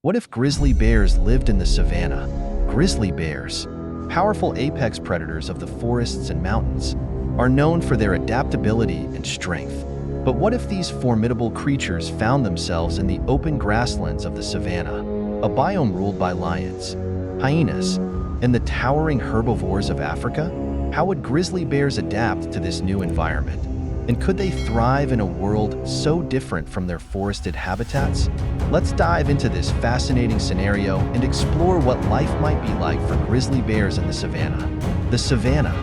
What if grizzly bears lived in the savanna? Grizzly bears, powerful apex predators of the forests and mountains, are known for their adaptability and strength. But what if these formidable creatures found themselves in the open grasslands of the savanna, a biome ruled by lions, hyenas, and the towering herbivores of Africa? How would grizzly bears adapt to this new environment? And could they thrive in a world so different from their forested habitats? Let's dive into this fascinating scenario and explore what life might be like for grizzly bears in the savanna. The savanna,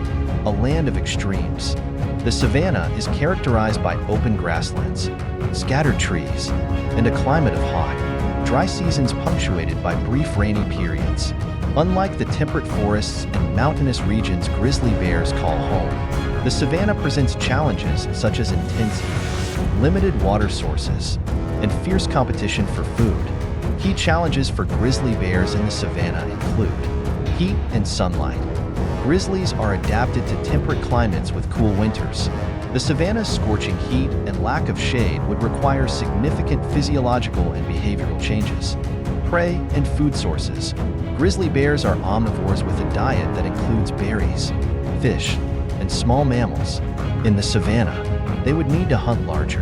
a land of extremes. The savanna is characterized by open grasslands, scattered trees, and a climate of hot, dry seasons punctuated by brief rainy periods. Unlike the temperate forests and mountainous regions grizzly bears call home, the savanna presents challenges such as intense heat, limited water sources, and fierce competition for food. Key challenges for grizzly bears in the savanna include heat and sunlight. Grizzlies are adapted to temperate climates with cool winters. The savanna's scorching heat and lack of shade would require significant physiological and behavioral changes. Prey and food sources. Grizzly bears are omnivores with a diet that includes berries, fish, and small mammals. In the savanna, they would need to hunt larger,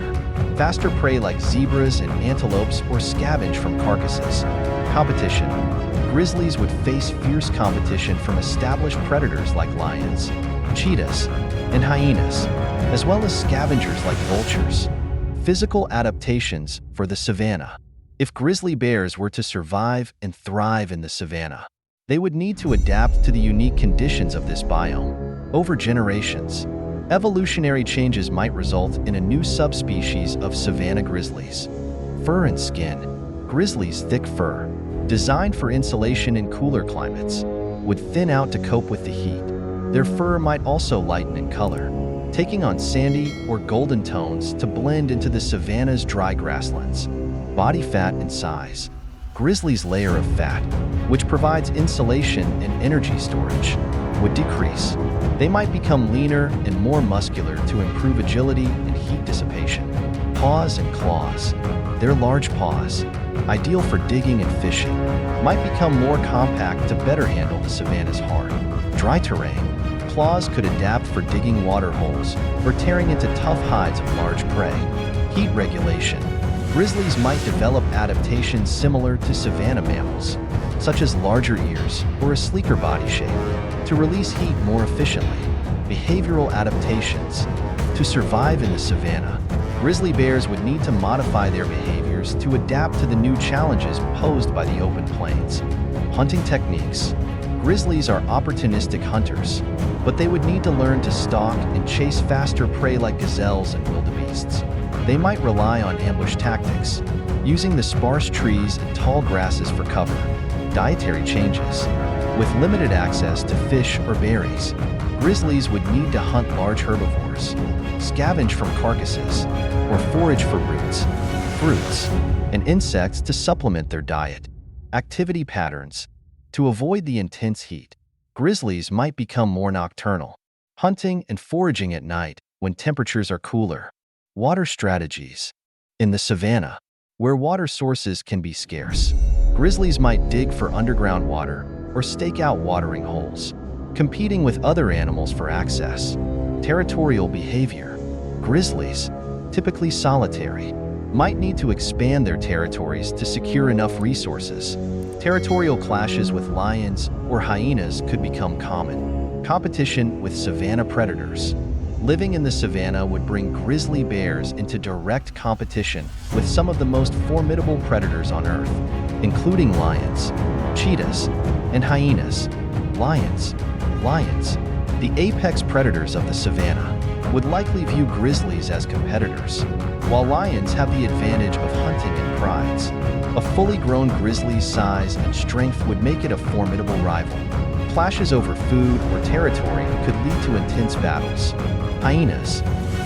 faster prey like zebras and antelopes or scavenge from carcasses. Competition. Grizzlies would face fierce competition from established predators like lions, cheetahs, and hyenas, as well as scavengers like vultures. Physical adaptations for the savanna. If grizzly bears were to survive and thrive in the savanna, they would need to adapt to the unique conditions of this biome. Over generations, evolutionary changes might result in a new subspecies of savanna grizzlies. Fur and skin. Grizzlies' thick fur, designed for insulation in cooler climates, would thin out to cope with the heat. Their fur might also lighten in color, taking on sandy or golden tones to blend into the savanna's dry grasslands. Body fat and size. Grizzlies' layer of fat, which provides insulation and energy storage, would decrease. They might become leaner and more muscular to improve agility and heat dissipation. Paws and claws. Their large paws, ideal for digging and fishing, might become more compact to better handle the savanna's hard, dry terrain. Claws could adapt for digging water holes or tearing into tough hides of large prey. Heat regulation. Grizzlies might develop adaptations similar to savanna mammals, such as larger ears or a sleeker body shape, to release heat more efficiently. Behavioral adaptations. To survive in the savanna, grizzly bears would need to modify their behaviors to adapt to the new challenges posed by the open plains. Hunting techniques. Grizzlies are opportunistic hunters, but they would need to learn to stalk and chase faster prey like gazelles and wildebeests. They might rely on ambush tactics, using the sparse trees and tall grasses for cover. Dietary changes. With limited access to fish or berries, grizzlies would need to hunt large herbivores, scavenge from carcasses, or forage for roots, fruits, and insects to supplement their diet. Activity patterns. To avoid the intense heat, grizzlies might become more nocturnal, hunting and foraging at night when temperatures are cooler. Water strategies. In the savanna, where water sources can be scarce, grizzlies might dig for underground water or stake out watering holes, competing with other animals for access. Territorial behavior. Grizzlies, typically solitary, might need to expand their territories to secure enough resources. Territorial clashes with lions or hyenas could become common. Competition with savanna predators. Living in the savanna would bring grizzly bears into direct competition with some of the most formidable predators on Earth, including lions, cheetahs, and hyenas. Lions, the apex predators of the savanna, would likely view grizzlies as competitors, while lions have the advantage of hunting and prides. A fully grown grizzly's size and strength would make it a formidable rival. Clashes over food or territory could lead to intense battles. Hyenas,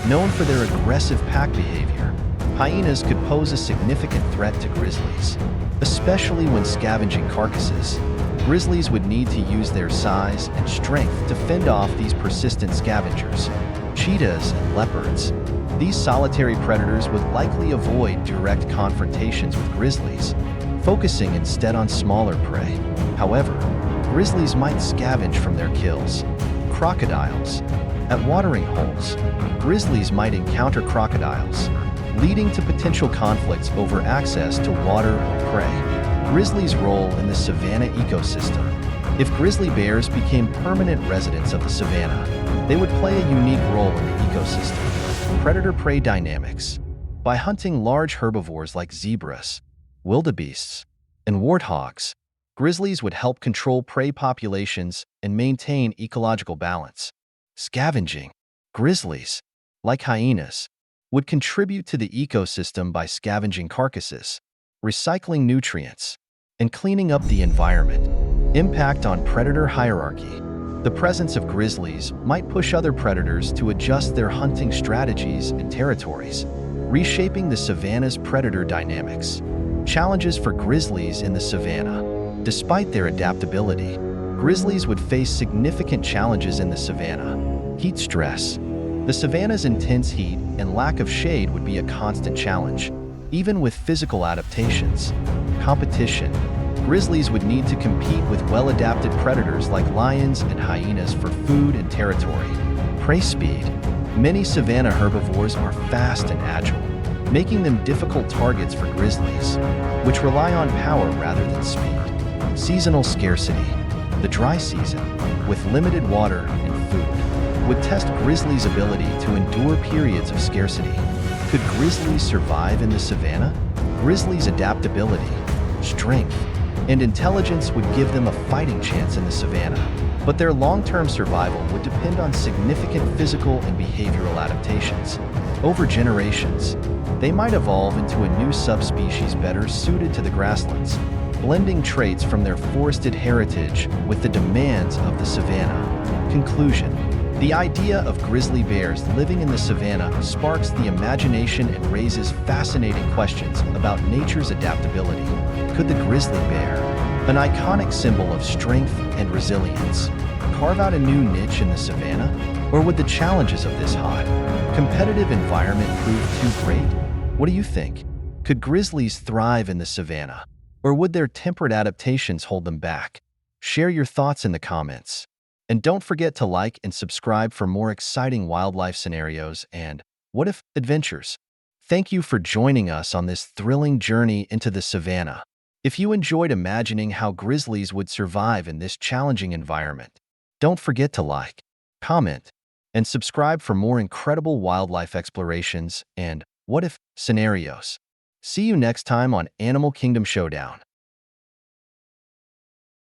known for their aggressive pack behavior, hyenas could pose a significant threat to grizzlies, especially when scavenging carcasses. Grizzlies would need to use their size and strength to fend off these persistent scavengers. Cheetahs and leopards. These solitary predators would likely avoid direct confrontations with grizzlies, focusing instead on smaller prey. However, grizzlies might scavenge from their kills. Crocodiles. At watering holes, grizzlies might encounter crocodiles, leading to potential conflicts over access to water or prey. Grizzlies' role in the savanna ecosystem. If grizzly bears became permanent residents of the savanna, they would play a unique role in the ecosystem. Predator-prey dynamics. By hunting large herbivores like zebras, wildebeests, and warthogs, grizzlies would help control prey populations and maintain ecological balance. Scavenging. Grizzlies, like hyenas, would contribute to the ecosystem by scavenging carcasses, recycling nutrients, and cleaning up the environment. Impact on predator hierarchy. The presence of grizzlies might push other predators to adjust their hunting strategies and territories, reshaping the savanna's predator dynamics. Challenges for grizzlies in the savanna. Despite their adaptability, grizzlies would face significant challenges in the savanna. Heat stress. The savanna's intense heat and lack of shade would be a constant challenge. Even with physical adaptations. Competition. Grizzlies would need to compete with well-adapted predators like lions and hyenas for food and territory. Prey speed. Many savanna herbivores are fast and agile, making them difficult targets for grizzlies, which rely on power rather than speed. Seasonal scarcity. The dry season, with limited water and food, would test grizzlies' ability to endure periods of scarcity. Could grizzlies survive in the savanna? Grizzlies' adaptability, strength, and intelligence would give them a fighting chance in the savanna, but their long-term survival would depend on significant physical and behavioral adaptations. Over generations, they might evolve into a new subspecies better suited to the grasslands, blending traits from their forested heritage with the demands of the savanna. Conclusion. The idea of grizzly bears living in the savanna sparks the imagination and raises fascinating questions about nature's adaptability. Could the grizzly bear, an iconic symbol of strength and resilience, carve out a new niche in the savanna? Or would the challenges of this hot, competitive environment prove too great? What do you think? Could grizzlies thrive in the savanna? Or would their temperate adaptations hold them back? Share your thoughts in the comments. And don't forget to like and subscribe for more exciting wildlife scenarios and what-if adventures. Thank you for joining us on this thrilling journey into the savanna. If you enjoyed imagining how grizzlies would survive in this challenging environment, don't forget to like, comment, and subscribe for more incredible wildlife explorations and what-if scenarios. See you next time on Animal Kingdom Showdown.